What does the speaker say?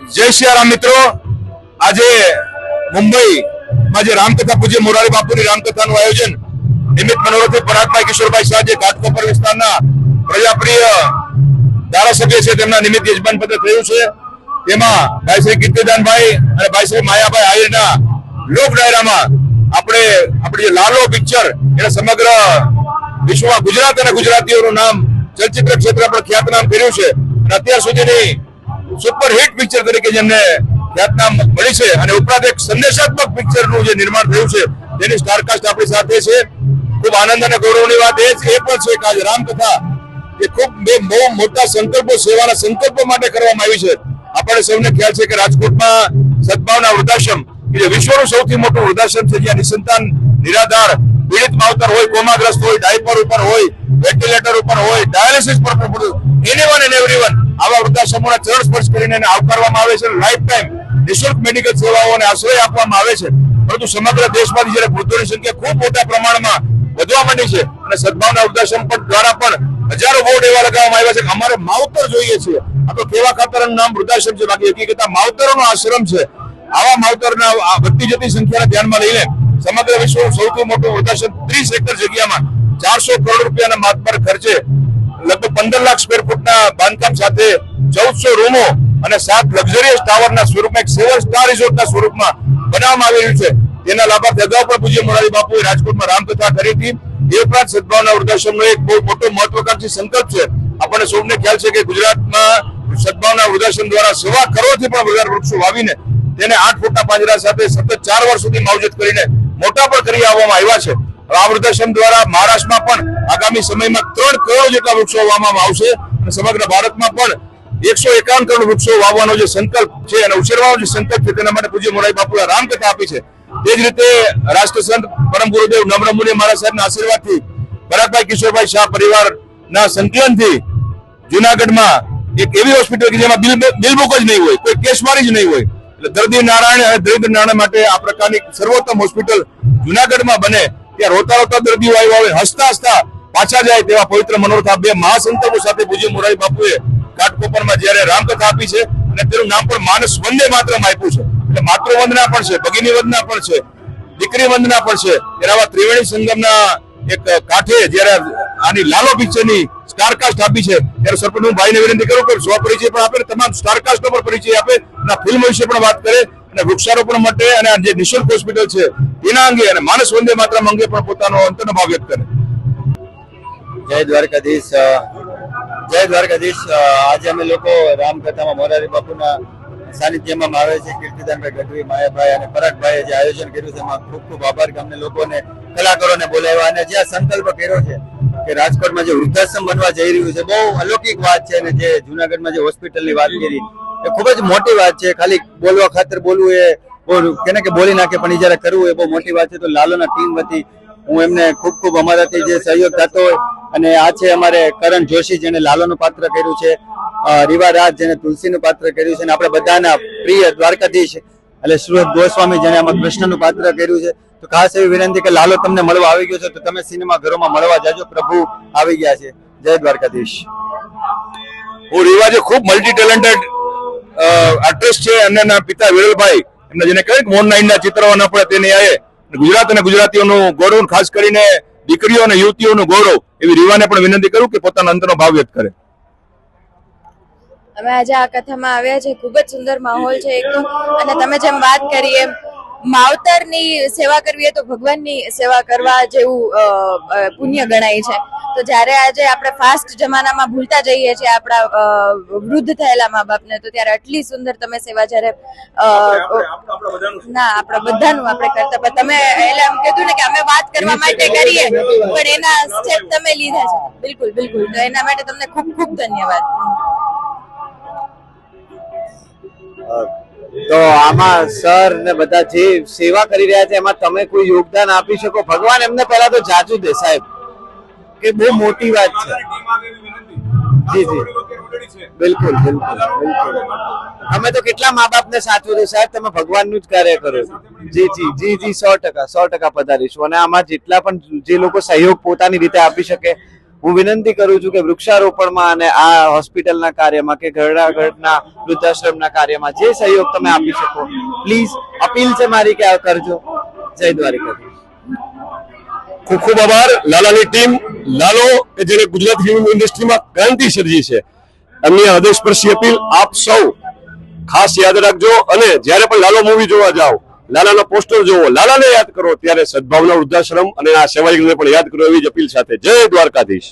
જય સિયારામ મિત્રો, આજે મુંબઈમાં જે રામકથા પૂજ્ય મોરારી બાપુની રામકથાનું આયોજન નિમિત્ત મનોરથી પરાગભાઈ કિશોરભાઈ શાહ જે ઘાટકોપર વિસ્તારના પ્રજાપ્રિય ધારાસભ્ય છે તેમના નિમિત્ત યજમાન પદ થયું છે. તેમાં ભાઈ શ્રી કીર્તિદાનભાઈ અને ભાઈ શ્રી માયાભાઈ આહિરના લોક ડાયરામાં આપણી જે લાલો પિક્ચર એને સમગ્ર વિશ્વમાં ગુજરાત અને ગુજરાતીઓનું નામ ચલચિત્ર ક્ષેત્ર પર ખ્યાતનામ કર્યું છે અને અત્યાર સુધીની સુપર હિટ પિક્ચર તરીકે જેમને ખ્યાતનામ મળી છે અને ઉપરાંત એક સંદેશાત્મક પિક્ચરનું જે નિર્માણ થયું છે તેની સ્ટારકાસ્ટ આપણી સાથે છે. ખૂબ આનંદ અને ગૌરવની વાત એ પણ છે કે આજે રામકથા એ ખૂબ બહુ મોટા સંકલ્પો સેવાના સંકલ્પો માટે કરવામાં આવી છે. આપણને સૌને ખ્યાલ છે કે રાજકોટમાં સદભાવના વૃદ્ધાશ્રમ કે જે વિશ્વનું સૌથી મોટું વૃદ્ધાશ્રમ છે, જ્યાં નિસંતાન નિરાધાર પીડિત માવતર હોય, કોમાગ્રસ્ત હોય, ડાયપર ઉપર હોય, વેન્ટિલેટર ઉપર હોય, ડાયાલિસિસ પર એનીવન એન્ડ એવરીવન આવા વૃદ્ધાશ્રમોના ચરણ સ્પર્શ કરીને એને આવકારવામાં આવે છે. લાઈફ ટાઈમ નિઃશુલ્ક મેડિકલ સેવાઓને આશ્રય આપવામાં આવે છે. પરંતુ સમગ્ર દેશમાંથી જ્યારે વૃદ્ધોની સંખ્યા ખૂબ મોટા પ્રમાણમાં વધવા માંડી છે અને સદભાવના વૃદ્ધાશ્રમ દ્વારા પણ હજારો બોર્ડ એવા લગાવવામાં આવ્યા છે કે અમારે માવતર જોઈએ છે. આ તો કેવા ખાતરનું નામ વૃદ્ધાશ્રમ છે, બાકી હકીકત માવતરોનો આશ્રમ છે. આવા માવતરના વધતી જતી સંખ્યાને ધ્યાનમાં લઈને સમગ્ર વિશ્વનું સૌથી મોટું વૃદ્ધાશ્રમ 30 એકર જગ્યામાં 400 કરોડ રૂપિયાના માતબર ખર્ચે લગભગ 15 લાખ સ્ક્વેર ફૂટના બાંધકામ સાથે 1400 રૂમો અને 7 લક્ઝરિયસ ટાવરના સ્વરૂપમાં એક 7 સ્ટાર રિસોર્ટના સ્વરૂપમાં બનાવવામાં આવી રહ્યું છે. તેના લાભાર્થી અગાઉ પણ પૂજ્ય મોરારી બાપુએ રાજકોટમાં રામકથા કરી હતી. એ ઉપરાંત સદભાવના વૃદ્ધાશ્રમનો એક બહુ મોટો મહત્વાકાંક્ષી સંકલ્પ છે. આપણને સૌને ખ્યાલ છે કે ગુજરાતમાં સદભાવના વૃદ્ધાશ્રમ દ્વારા 1.25 કરોડથી પણ વધારે વૃક્ષો વાવીને તેને 8 ફૂટના પાંજરા સાથે સતત 4 વર્ષ સુધી માવજત કરીને મોટા પણ કરી આવવામાં આવ્યા છે. આ વૃદ્ધાશ્રમ દ્વારા મહારાષ્ટ્રમાં પણ આગામી સમયમાં 3 કરોડ જેટલા વૃક્ષો વાવવામાં આવશે અને સમગ્ર ભારતમાં પણ 151 કરોડ વૃક્ષો વાવવાનો જે સંકલ્પ છે અને ઉછેરવાનો જે સંકલ્પ છે તેના માટે પૂજ્ય મોરારી બાપુએ રામકથા આપી છે. તે જ રીતે રાષ્ટ્રસંત પરમ ગુરુદેવ નમ્ર મુનિ મહારાજ સાહેબના આશીર્વાદથી પરાગભાઈ કિશોરભાઈ શાહ પરિવારના સંકલનથી જુનાગઢમાં એક એવી હોસ્પિટલ કે જેમાં બિલ બુક જ નહીં હોય, કોઈ કેશમારી જ નહીં હોય, એટલે દર્દી નારાયણ અને દરિદ્ર નારાયણ માટે આ પ્રકારની સર્વોત્તમ હોસ્પિટલ જુનાગઢમાં બને ત્યાં રોતા રોતા દર્દીઓ આવ્યા હોય, હસતા હસતા પાછા જાય તેવા પવિત્ર મનોરથ બે મહાસંકલ્પો સાથે પૂજ્ય મોરારી બાપુએ ઘાટકોપરમાં જ્યારે રામકથા આપી છે અને તેનું નામ પણ માનસ વંદે માતરમ આપ્યું છે. એટલે માતૃવંદના પણ છે, ભગીની વંદના પણ છે, દીકરી વંદના પણ છે. એવા ત્રિવેણી સંગમના એક કાંઠે જ્યારે આની લાલો પિક્ચરની સ્ટારકાસ્ટ આપી છે ત્યારે સરપંચ હું ભાઈને વિનંતી કરું કે સ્વપરિચય પણ આપે, તમામ સ્ટારકાસ્ટનો પણ પરિચય આપે અને ફિલ્મ વિશે પણ વાત કરે અને વૃક્ષારોપણ માટે અને જે નિઃશુલ્ક હોસ્પિટલ છે તેના અંગે અને માનસ વંદે માતરમ અંગે પણ પોતાનો અંતરનો ભાવ વ્યક્ત કરે. જય દ્વારકાધીશ. જય દ્વારકાધીશ. આજે અમે લોકો રામકથામાં મોરારી બાપુના સાનિધ્યમાં આવે છે. કીર્તિદાનભાઈ ગઢવી, માયાભાઈ અને પરાગભાઈએ જે આયોજન કર્યું છે એમાં ખૂબ ખૂબ આભાર કે અમને લોકોને કલાકારોને બોલાવ્યા અને જે આ સંકલ્પ કર્યો છે કે રાજકોટમાં જે વૃદ્ધાશ્રમ બનવા જઈ રહ્યું છે બહુ અલૌકિક વાત છે. અને જે જુનાગઢમાં જે હોસ્પિટલની વાત કરી એ ખૂબ જ મોટી વાત છે. ખાલી બોલવા ખાતર બોલવું એ કેને કે બોલી નાખે, પણ જયારે કરવું એ બહુ મોટી વાત છે. તો લાલોના ટીમ વતી હું એમને ખૂબ ખૂબ અમારાથી જે સહયોગ થતો હોય અને આ છે અમારે કરણ જોશી જેને લાલોનું પાત્ર કર્યું છે, રીવા રાજ જેને તુલસીનું પાત્ર કર્યું છે અને આપણે બધાના પ્રિય દ્વારકાધીશ એટલે સુરત ગોસ્વામી જેને આમાં કૃષ્ણનું પાત્ર કર્યું છે. તો ખાસ એવી વિનંતી કે લાલો તમને મળવા આવી ગયો છે તો તમે સિનેમા ઘરોમાં મળવા જાજો, પ્રભુ આવી ગયા છે. જય દ્વારકાધીશ. હું રીવા જે ખૂબ મલ્ટી ટેલેન્ટેડ આર્ટિસ્ટ છે અને એના પિતા વિરલભાઈ એમને જેને કહે કે મોન નાઈનના ચિત્રો ન પડે તેને આયે ગુજરાત અને ગુજરાતીઓનું ગૌરવ, ખાસ કરીને દીકરીઓ અને યુવતીઓનું ગૌરવ, એવી રીવાને પણ વિનંતી કરું કે પોતાનો અંતરનો ભાવ વ્યક્ત કરે. અમે આજે આ કથામાં આવ્યા છે, ખૂબ જ સુંદર માહોલ છે એક તો, અને તમે જેમ વાત કરી એમ માવતરની સેવા કરવી એ તો ભગવાનની સેવા કરવા જેવું પુણ્ય ગણાય છે. તો જ્યારે આજે આપણે ફાસ્ટ જમાનામાં ભૂલતા જઈએ છીએ આપણા વૃદ્ધ થયેલા મા બાપને, તો ત્યારે આટલી સુંદર તમે સેવા જ્યારે ના આપણા બધાનું આપણે કરતા, પણ તમે એટલે એમ કીધું ને કે અમે વાત કરવા માટે કરીએ પણ એના સ્ટેપ તમે લીધા છે. બિલકુલ બિલકુલ. તો એના માટે તમને ખૂબ ખૂબ ધન્યવાદ. તો આમાં સર ને બધા જે સેવા કરી રહ્યા છે એમાં તમે કોઈ યોગદાન આપી શકો? ભગવાન એમને પહેલા તો જાજુ દે સાહેબ, કે બહુ મોટી વાત છે. જી જી બિલકુલ બિલકુલ બિલકુલ. અમે તો કેટલા મા બાપ ને સાચવો છો સાહેબ, તમે ભગવાનનું જ કાર્ય કરો. જી જી જી જી 100% પધારીશું. અને આમાં જેટલા પણ જે લોકો સહયોગ પોતાની રીતે આપી શકે હું વિનંતી કરું છું કે વૃક્ષારોપણમાં અને આ હોસ્પિટલના કાર્યમાં કે ઘરડા વૃદ્ધાશ્રમના કાર્યમાં જે સહયોગ તમે આપી શકો, પ્લીઝ અપીલ છે મારી કે આ કરજો. જય દ્વારકાધીશ. ખૂબ ખૂબ આભાર લાલાની ટીમ. લાલો કે જેને ગુજરાતી ફિલ્મ ઇન્ડસ્ટ્રીમાં ક્રાંતિ સર્જી છે, એમની હૃદયસ્પર્શી અપીલ આપ સૌ ખાસ યાદ રાખજો. અને જ્યારે પણ લાલો મૂવી જોવા જાઓ, લાલાનો પોસ્ટર જોવો, લાલાને યાદ કરો, ત્યારે સદભાવના વૃદ્ધાશ્રમ અને આ સેવાયકને પણ યાદ કરો, એવી જ અપીલ સાથે જય દ્વારકાધીશ.